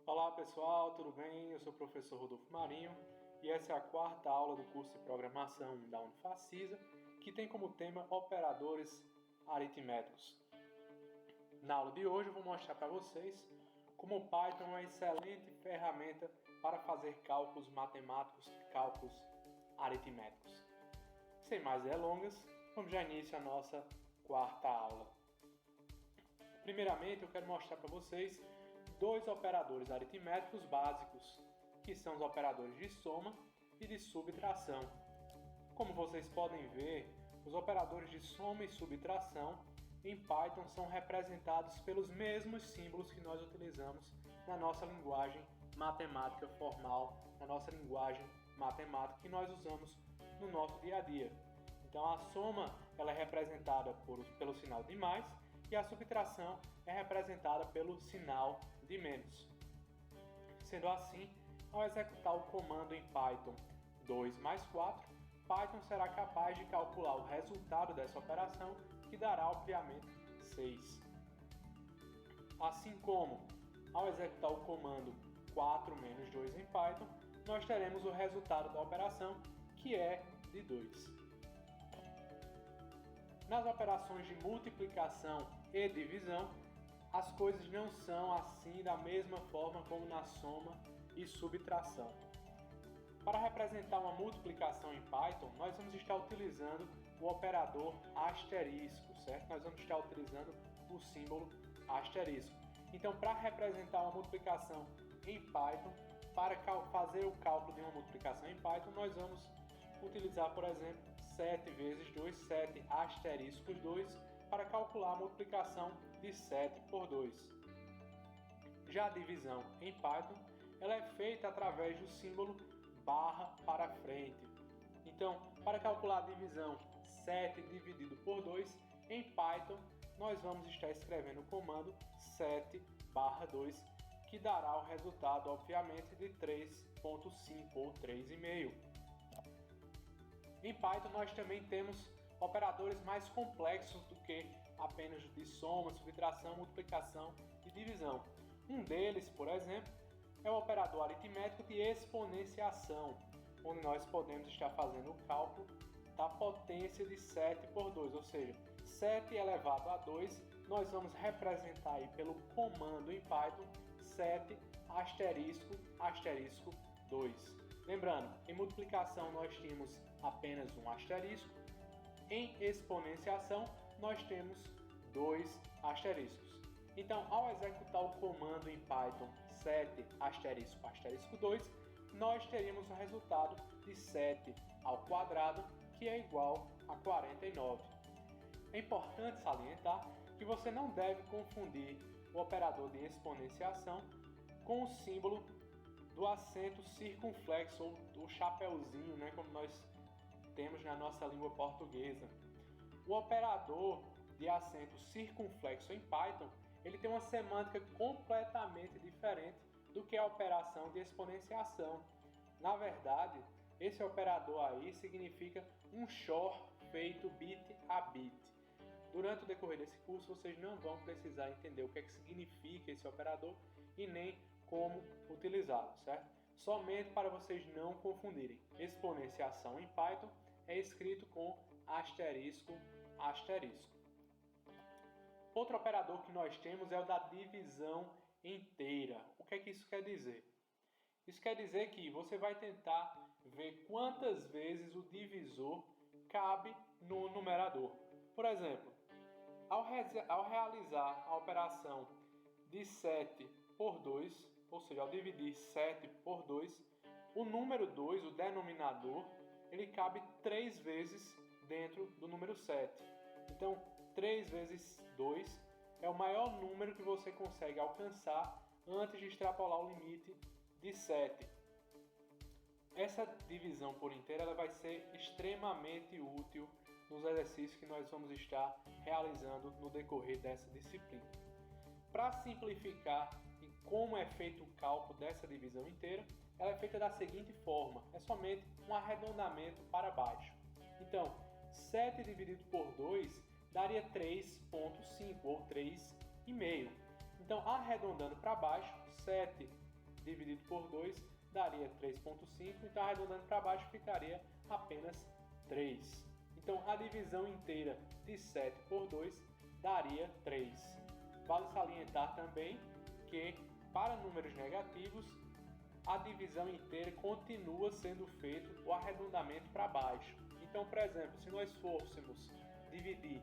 Olá pessoal, tudo bem? Eu sou o professor Rodolfo Marinho e essa é a quarta aula do curso de Programação da Unifacisa, que tem como tema operadores aritméticos. Na aula de hoje eu vou mostrar para vocês como o Python é uma excelente ferramenta para fazer cálculos matemáticos, cálculos aritméticos. Sem mais delongas, vamos já início a nossa quarta aula. Primeiramente eu quero mostrar para vocês dois operadores aritméticos básicos, que são os operadores de soma e de subtração. Como vocês podem ver, os operadores de soma e subtração em Python são representados pelos mesmos símbolos que nós utilizamos na nossa linguagem matemática formal, na nossa linguagem matemática que nós usamos no nosso dia a dia. Então a soma ela é representada pelo sinal de mais e a subtração é representada pelo sinal de menos. Sendo assim, ao executar o comando em Python 2 mais 4, Python será capaz de calcular o resultado dessa operação, que dará obviamente 6. Assim como, ao executar o comando 4 menos 2 em Python, nós teremos o resultado da operação, que é de 2. Nas operações de multiplicação e divisão, as coisas não são assim da mesma forma como na soma e subtração. Para representar uma multiplicação em Python, nós vamos estar utilizando o operador asterisco, certo? Nós vamos estar utilizando o símbolo asterisco. Então, para representar uma multiplicação em Python, para fazer o cálculo de uma multiplicação em Python, nós vamos utilizar, por exemplo, 7 vezes 2, 7 asteriscos 2, para calcular a multiplicação de 7 por 2. Já a divisão em Python, ela é feita através do símbolo barra para frente. Então, para calcular a divisão 7 dividido por 2, em Python, nós vamos estar escrevendo o comando 7 barra 2, que dará o resultado, obviamente, de 3.5 ou 3,5. Em Python, nós também temos operadores mais complexos do que apenas de soma, subtração, multiplicação e divisão. Um deles, por exemplo, é o operador aritmético de exponenciação, onde nós podemos estar fazendo o cálculo da potência de 7 por 2, ou seja, 7 elevado a 2, nós vamos representar aí pelo comando em Python 7 asterisco asterisco 2. Lembrando, em multiplicação nós tínhamos apenas um asterisco, em exponenciação nós temos 2 asteriscos. Então, ao executar o comando em Python 7 asterisco asterisco 2, nós teríamos o resultado de 7 ao quadrado, que é igual a 49. É importante salientar que você não deve confundir o operador de exponenciação com o símbolo do acento circunflexo ou do chapeuzinho, como nós temos na nossa língua portuguesa. O operador de acento circunflexo em Python, ele tem uma semântica completamente diferente do que a operação de exponenciação. Na verdade, esse operador aí significa um XOR feito bit a bit. Durante o decorrer desse curso, vocês não vão precisar entender o que é que significa esse operador e nem como utilizá-lo, certo? Somente para vocês não confundirem. Exponenciação em Python é escrito com asterisco, asterisco. Outro operador que nós temos é o da divisão inteira. O que é que isso quer dizer? Isso quer dizer que você vai tentar ver quantas vezes o divisor cabe no numerador. Por exemplo, ao realizar a operação de 7 por 2, ou seja, ao dividir 7 por 2, o número 2, o denominador, ele cabe 3 vezes dentro do número 7. Então, 3 vezes 2 é o maior número que você consegue alcançar antes de extrapolar o limite de 7. Essa divisão por inteira ela vai ser extremamente útil nos exercícios que nós vamos estar realizando no decorrer dessa disciplina. Para simplificar em como é feito o cálculo dessa divisão inteira, ela é feita da seguinte forma, é somente um arredondamento para baixo. Então, 7 dividido por 2 daria 3.5 ou 3,5. Então, arredondando para baixo, 7 dividido por 2 daria 3,5, então arredondando para baixo ficaria apenas 3. Então a divisão inteira de 7 por 2 daria 3. Vale salientar também que para números negativos a divisão inteira continua sendo feito o arredondamento para baixo. Então, por exemplo, se nós fôssemos dividir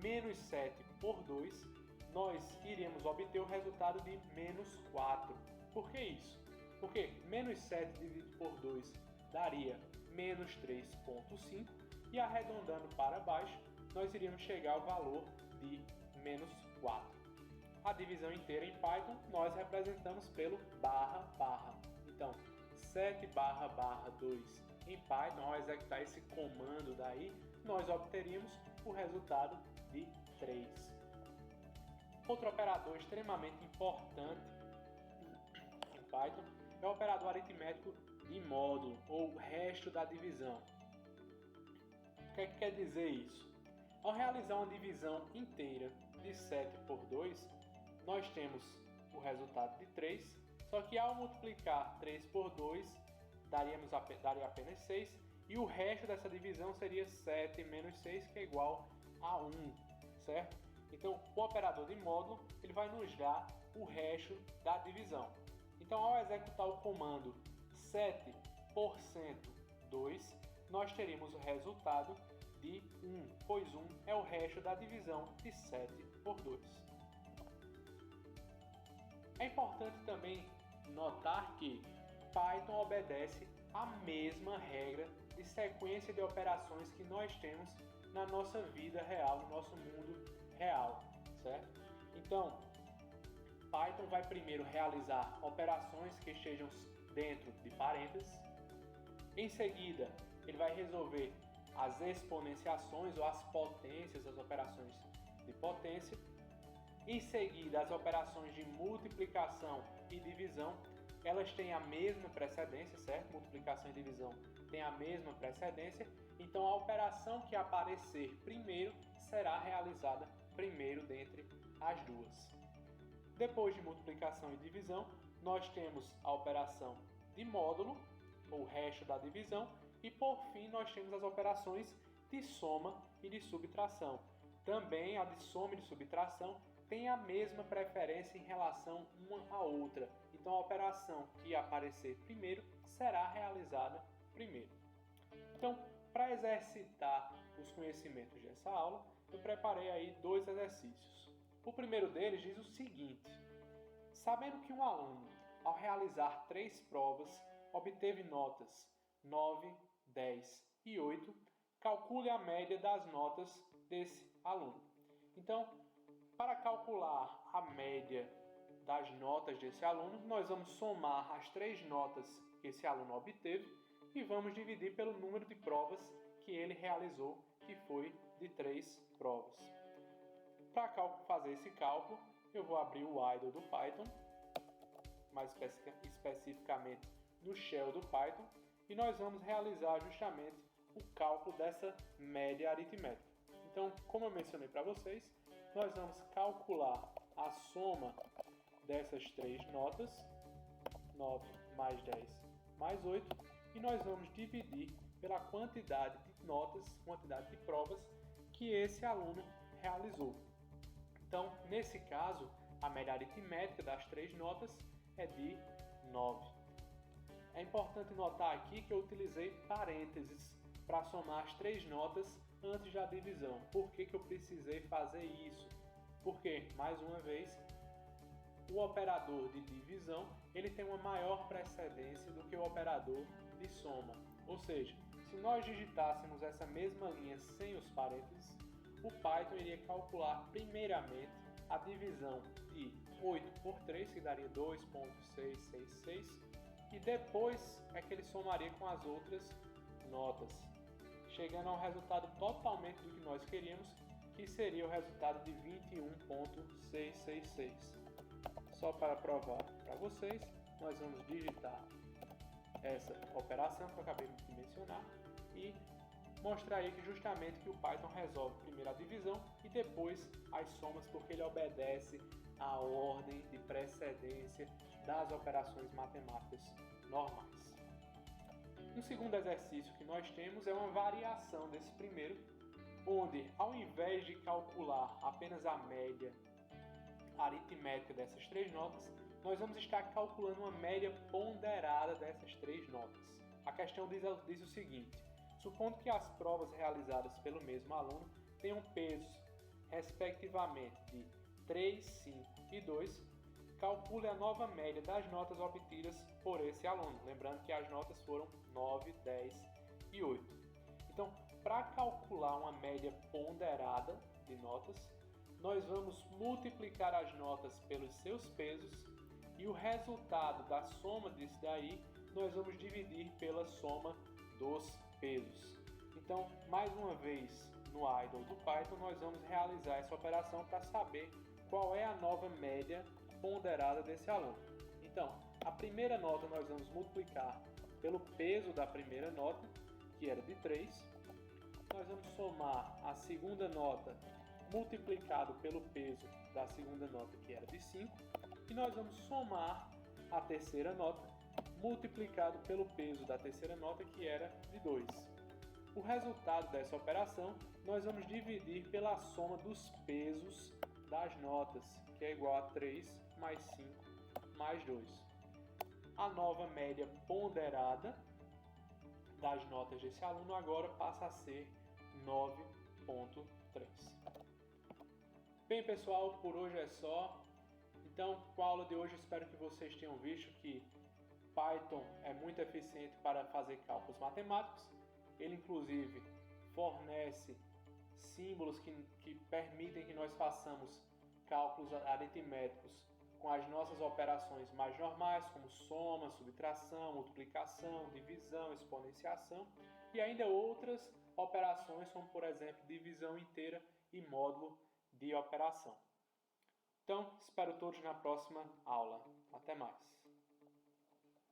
menos 7 por 2, nós iríamos obter o resultado de menos 4. Por que isso? Porque menos 7 dividido por 2 daria menos 3,5 e arredondando para baixo, nós iríamos chegar ao valor de menos 4. A divisão inteira em Python nós representamos pelo barra. Então, 7 barra 2 em Python, ao executar esse comando daí, nós obteríamos o resultado de 3. Outro operador extremamente importante em Python é o operador aritmético de módulo, ou resto da divisão. O que é que quer dizer isso? Ao realizar uma divisão inteira de 7 por 2, nós temos o resultado de 3, só que ao multiplicar 3 por 2, daria apenas 6, e o resto dessa divisão seria 7 menos 6, que é igual a 1, certo? Então, o operador de módulo ele vai nos dar o resto da divisão. Então, ao executar o comando 7 por 2, nós teríamos o resultado de 1, pois 1 é o resto da divisão de 7 por 2. É importante também notar que Python obedece à mesma regra de sequência de operações que nós temos na nossa vida real, no nosso mundo real, certo? Então, Python vai primeiro realizar operações que estejam dentro de parênteses. Em seguida, ele vai resolver as exponenciações ou as potências, as operações de potência. Em seguida, as operações de multiplicação e divisão, elas têm a mesma precedência, certo? Multiplicação e divisão têm a mesma precedência, então a operação que aparecer primeiro será realizada primeiro dentre as duas. Depois de multiplicação e divisão, nós temos a operação de módulo, ou resto da divisão, e por fim nós temos as operações de soma e de subtração. Também a de soma e de subtração tem a mesma preferência em relação uma à outra. Então a operação que aparecer primeiro será realizada primeiro. Então, para exercitar os conhecimentos dessa aula, eu preparei aí 2 exercícios. O primeiro deles diz o seguinte: sabendo que um aluno, ao realizar 3 provas, obteve notas 9, 10 e 8, calcule a média das notas desse aluno. Então, para calcular a média das notas desse aluno, nós vamos somar as 3 notas que esse aluno obteve e vamos dividir pelo número de provas que ele realizou, que foi de 3 provas. Para fazer esse cálculo, eu vou abrir o idle do Python, mais especificamente no shell do Python, e nós vamos realizar justamente o cálculo dessa média aritmética. Então, como eu mencionei para vocês, nós vamos calcular a soma dessas 3 notas, 9 mais 10 mais 8, e nós vamos dividir pela quantidade de notas, quantidade de provas que esse aluno realizou. Então, nesse caso, a média aritmética das 3 notas é de 9. É importante notar aqui que eu utilizei parênteses para somar as 3 notas antes da divisão. Por que eu precisei fazer isso? Porque, mais uma vez, o operador de divisão ele tem uma maior precedência do que o operador de soma. Ou seja, se nós digitássemos essa mesma linha sem os parênteses, o Python iria calcular primeiramente a divisão de 8 por 3, que daria 2,666, e depois é que ele somaria com as outras notas, chegando a um resultado totalmente do que nós queríamos, que seria o resultado de 21,666. Só para provar para vocês, nós vamos digitar essa operação que eu acabei de mencionar e mostrar aí que justamente que o Python resolve primeiro a divisão e depois as somas, porque ele obedece a ordem de precedência das operações matemáticas normais. Um segundo exercício que nós temos é uma variação desse primeiro, onde ao invés de calcular apenas a média aritmética dessas três notas, nós vamos estar calculando uma média ponderada dessas três notas. A questão diz o seguinte: supondo que as provas realizadas pelo mesmo aluno tenham pesos, respectivamente, de 3, 5 e 2, calcule a nova média das notas obtidas por esse aluno. Lembrando que as notas foram 9, 10 e 8. Então, para calcular uma média ponderada de notas, nós vamos multiplicar as notas pelos seus pesos e o resultado da soma disso daí nós vamos dividir pela soma dos pesos. Então, mais uma vez, no IDLE do Python, nós vamos realizar essa operação para saber qual é a nova média ponderada desse aluno. Então, a primeira nota nós vamos multiplicar pelo peso da primeira nota, que era de 3. Nós vamos somar a segunda nota multiplicado pelo peso da segunda nota, que era de 5. E nós vamos somar a terceira nota multiplicado pelo peso da terceira nota, que era de 2. O resultado dessa operação nós vamos dividir pela soma dos pesos das notas, que é igual a 3 mais 5 mais 2. A nova média ponderada das notas desse aluno agora passa a ser 9,3. Bem, pessoal, por hoje é só. Então, com a aula de hoje, espero que vocês tenham visto que Python é muito eficiente para fazer cálculos matemáticos. Ele, inclusive, fornece símbolos que permitem que nós façamos cálculos aritméticos com as nossas operações mais normais, como soma, subtração, multiplicação, divisão, exponenciação, e ainda outras operações, como, por exemplo, divisão inteira e módulo de operação. Então, espero todos na próxima aula. Até mais!